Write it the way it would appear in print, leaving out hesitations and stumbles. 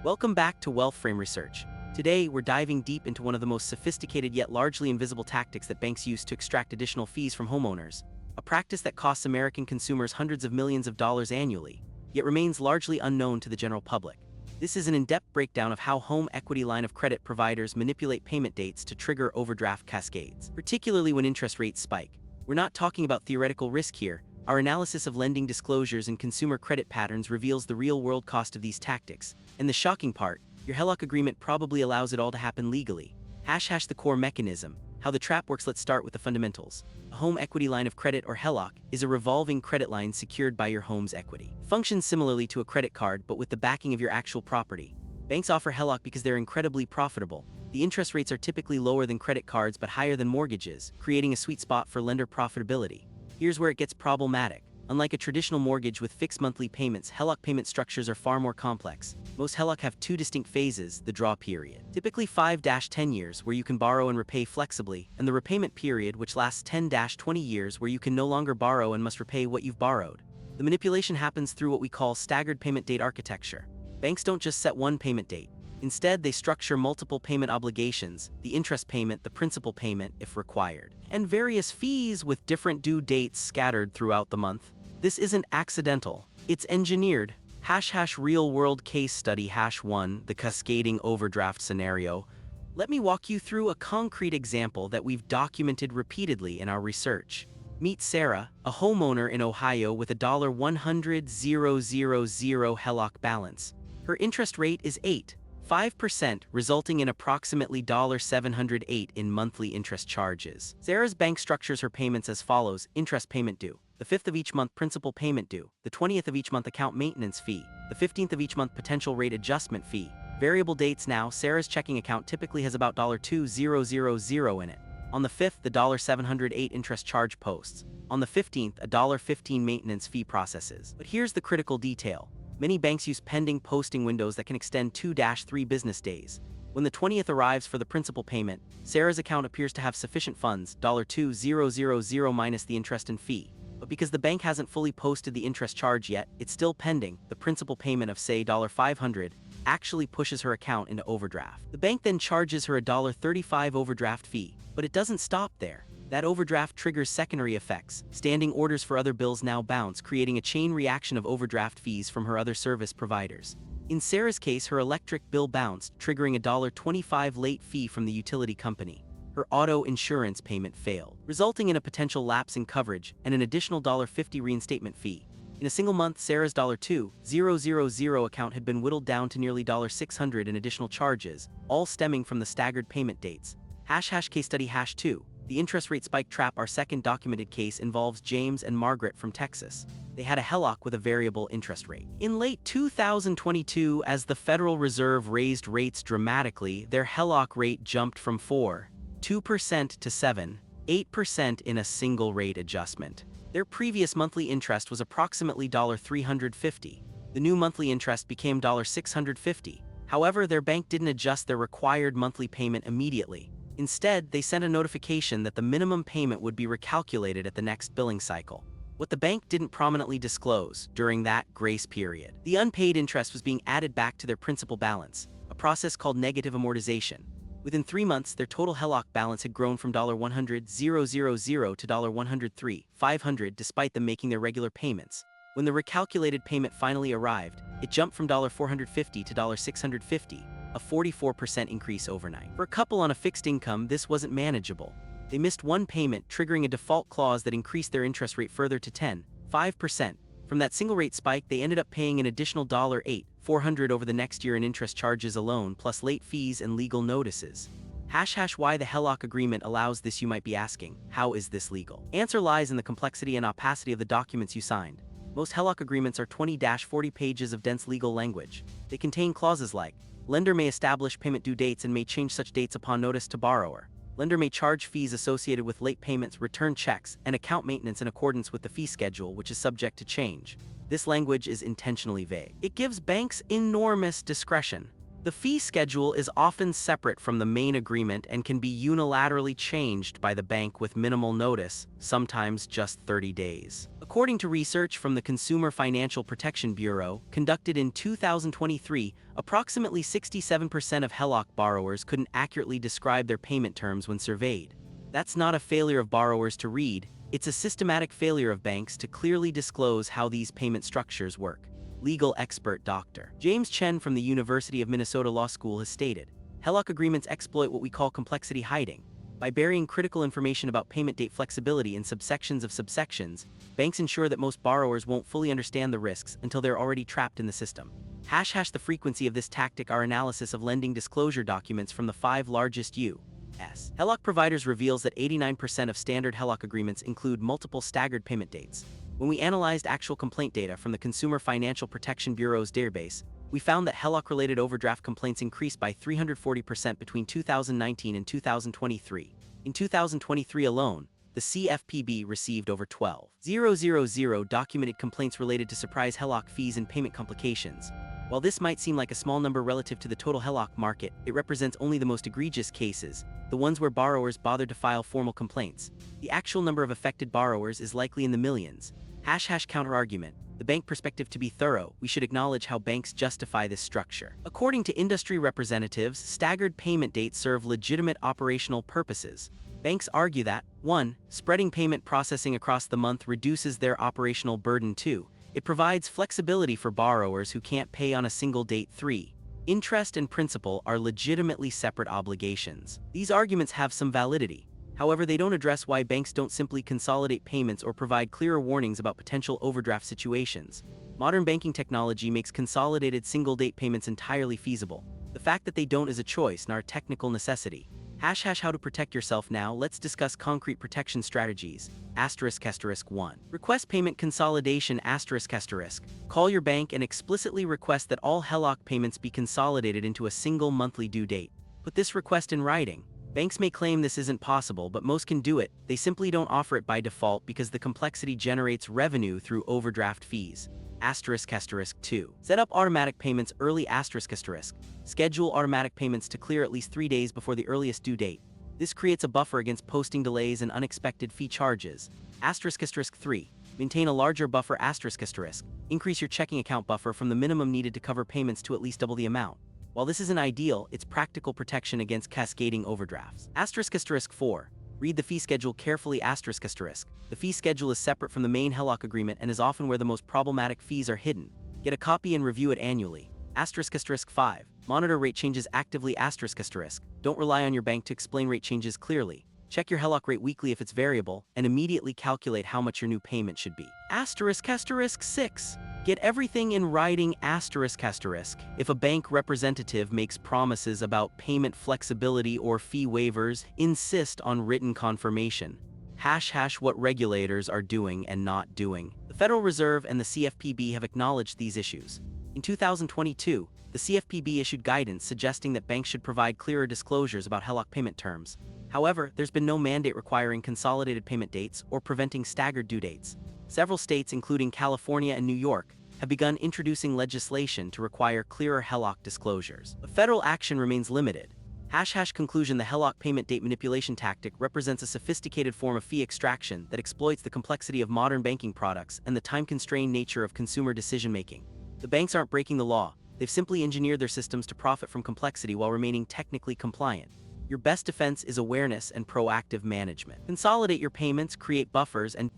Welcome back to Wealth Frame Research. Today, we're diving deep into one of the most sophisticated yet largely invisible tactics that banks use to extract additional fees from homeowners, a practice that costs American consumers hundreds of millions of dollars annually, yet remains largely unknown to the general public. This is an in-depth breakdown of how home equity line of credit providers manipulate payment dates to trigger overdraft cascades, particularly when interest rates spike. We're not talking about theoretical risk here. Our analysis of lending disclosures and consumer credit patterns reveals the real-world cost of these tactics. And the shocking part, your HELOC agreement probably allows it all to happen legally. The core mechanism. How the trap works. Let's start with the fundamentals. A home equity line of credit, or HELOC, is a revolving credit line secured by your home's equity. Functions similarly to a credit card but with the backing of your actual property. Banks offer HELOC because they're incredibly profitable. The interest rates are typically lower than credit cards but higher than mortgages, creating a sweet spot for lender profitability. Here's where it gets problematic. Unlike a traditional mortgage with fixed monthly payments, HELOC payment structures are far more complex. Most HELOC have two distinct phases: the draw period, typically 5-10 years, where you can borrow and repay flexibly, and the repayment period, which lasts 10-20 years, where you can no longer borrow and must repay what you've borrowed. The manipulation happens through what we call staggered payment date architecture. Banks don't just set one payment date. Instead, they structure multiple payment obligations, the interest payment, the principal payment, if required, and various fees with different due dates scattered throughout the month. This isn't accidental, it's engineered. Real-world case study #1, the cascading overdraft scenario. Let me walk you through a concrete example that we've documented repeatedly in our research. Meet Sarah, a homeowner in Ohio with a $100,000 HELOC balance. Her interest rate is 5%, resulting in approximately $708 in monthly interest charges. Sarah's bank structures her payments as follows: interest payment due the 5th of each month, principal payment due the 20th of each month, account maintenance fee the 15th of each month, potential rate adjustment fee. Variable dates. Now, Sarah's checking account typically has about $2,000 in it. On the 5th, the $708 interest charge posts. On the 15th, a $15 maintenance fee processes. But here's the critical detail. Many banks use pending posting windows that can extend 2-3 business days. When the 20th arrives for the principal payment, Sarah's account appears to have sufficient funds, $2,000 minus the interest and fee. But because the bank hasn't fully posted the interest charge yet, it's still pending. The principal payment of, say, $500 actually pushes her account into overdraft. The bank then charges her a $35 overdraft fee. But it doesn't stop there. That overdraft triggers secondary effects. Standing orders for other bills now bounce, creating a chain reaction of overdraft fees from her other service providers. In Sarah's case, her electric bill bounced, triggering a $25 late fee from the utility company. Her auto insurance payment failed, resulting in a potential lapse in coverage and an additional $50 reinstatement fee. In a single month, Sarah's $2,000 account had been whittled down to nearly $600 in additional charges, all stemming from the staggered payment dates. Case study #2. The interest rate spike trap. Our second documented case involves James and Margaret from Texas. They had a HELOC with a variable interest rate. In late 2022, as the Federal Reserve raised rates dramatically, their HELOC rate jumped from 4.2% to 7.8% in a single rate adjustment. Their previous monthly interest was approximately $350. The new monthly interest became $650. However, their bank didn't adjust their required monthly payment immediately. Instead, they sent a notification that the minimum payment would be recalculated at the next billing cycle. What the bank didn't prominently disclose during that grace period, the unpaid interest was being added back to their principal balance, a process called negative amortization. Within 3 months, their total HELOC balance had grown from $100,000 to $103,500 despite them making their regular payments. When the recalculated payment finally arrived, it jumped from $450 to $650. A 44% increase overnight. For a couple on a fixed income, this wasn't manageable. They missed one payment, triggering a default clause that increased their interest rate further to 10.5%. From that single rate spike, they ended up paying an additional $8,400 over the next year in interest charges alone, plus late fees and legal notices. Why the HELOC agreement allows this, you might be asking. How is this legal? Answer lies in the complexity and opacity of the documents you signed. Most HELOC agreements are 20-40 pages of dense legal language. They contain clauses like: lender may establish payment due dates and may change such dates upon notice to borrower. Lender may charge fees associated with late payments, return checks, and account maintenance in accordance with the fee schedule, which is subject to change. This language is intentionally vague. It gives banks enormous discretion. The fee schedule is often separate from the main agreement and can be unilaterally changed by the bank with minimal notice, sometimes just 30 days. According to research from the Consumer Financial Protection Bureau, conducted in 2023, approximately 67% of HELOC borrowers couldn't accurately describe their payment terms when surveyed. That's not a failure of borrowers to read, it's a systematic failure of banks to clearly disclose how these payment structures work. Legal expert Dr. James Chen from the University of Minnesota Law School has stated, HELOC agreements exploit what we call complexity hiding. By burying critical information about payment date flexibility in subsections of subsections, banks ensure that most borrowers won't fully understand the risks until they're already trapped in the system. The frequency of this tactic. Our analysis of lending disclosure documents from the 5 largest U.S. HELOC providers reveals that 89% of standard HELOC agreements include multiple staggered payment dates. When we analyzed actual complaint data from the Consumer Financial Protection Bureau's database, we found that HELOC-related overdraft complaints increased by 340% between 2019 and 2023. In 2023 alone, the CFPB received over 12,000 documented complaints related to surprise HELOC fees and payment complications. While this might seem like a small number relative to the total HELOC market, it represents only the most egregious cases, the ones where borrowers bothered to file formal complaints. The actual number of affected borrowers is likely in the millions. Counter-argument. The bank perspective. To be thorough, we should acknowledge how banks justify this structure. According to industry representatives, staggered payment dates serve legitimate operational purposes. Banks argue that, 1. Spreading payment processing across the month reduces their operational burden. 2. It provides flexibility for borrowers who can't pay on a single date. 3. Interest and principal are legitimately separate obligations. These arguments have some validity. However, they don't address why banks don't simply consolidate payments or provide clearer warnings about potential overdraft situations. Modern banking technology makes consolidated single-date payments entirely feasible. The fact that they don't is a choice, not a technical necessity. How to protect yourself now. Let's discuss concrete protection strategies. *****. 1. Request payment consolidation. *****. Call your bank and explicitly request that all HELOC payments be consolidated into a single monthly due date. Put this request in writing. Banks may claim this isn't possible, but most can do it. They simply don't offer it by default because the complexity generates revenue through overdraft fees. ***2. Set up automatic payments early. ***. Schedule automatic payments to clear at least 3 days before the earliest due date. This creates a buffer against posting delays and unexpected fee charges. **3. Maintain a larger buffer. **. Increase your checking account buffer from the minimum needed to cover payments to at least double the amount. While this isn't ideal, it's practical protection against cascading overdrafts. **4. Read the fee schedule carefully. The fee schedule is separate from the main HELOC agreement and is often where the most problematic fees are hidden. Get a copy and review it annually. *5. Monitor rate changes actively. Don't rely on your bank to explain rate changes clearly. Check your HELOC rate weekly if it's variable, and immediately calculate how much your new payment should be. *6. Get everything in writing. If a bank representative makes promises about payment flexibility or fee waivers, insist on written confirmation. What regulators are doing and not doing. The Federal Reserve and the CFPB have acknowledged these issues. In 2022, the CFPB issued guidance suggesting that banks should provide clearer disclosures about HELOC payment terms. However, there's been no mandate requiring consolidated payment dates or preventing staggered due dates. Several states, including California and New York, have begun introducing legislation to require clearer HELOC disclosures. But federal action remains limited. Conclusion. The HELOC payment date manipulation tactic represents a sophisticated form of fee extraction that exploits the complexity of modern banking products and the time-constrained nature of consumer decision-making. The banks aren't breaking the law, they've simply engineered their systems to profit from complexity while remaining technically compliant. Your best defense is awareness and proactive management. Consolidate your payments, create buffers, and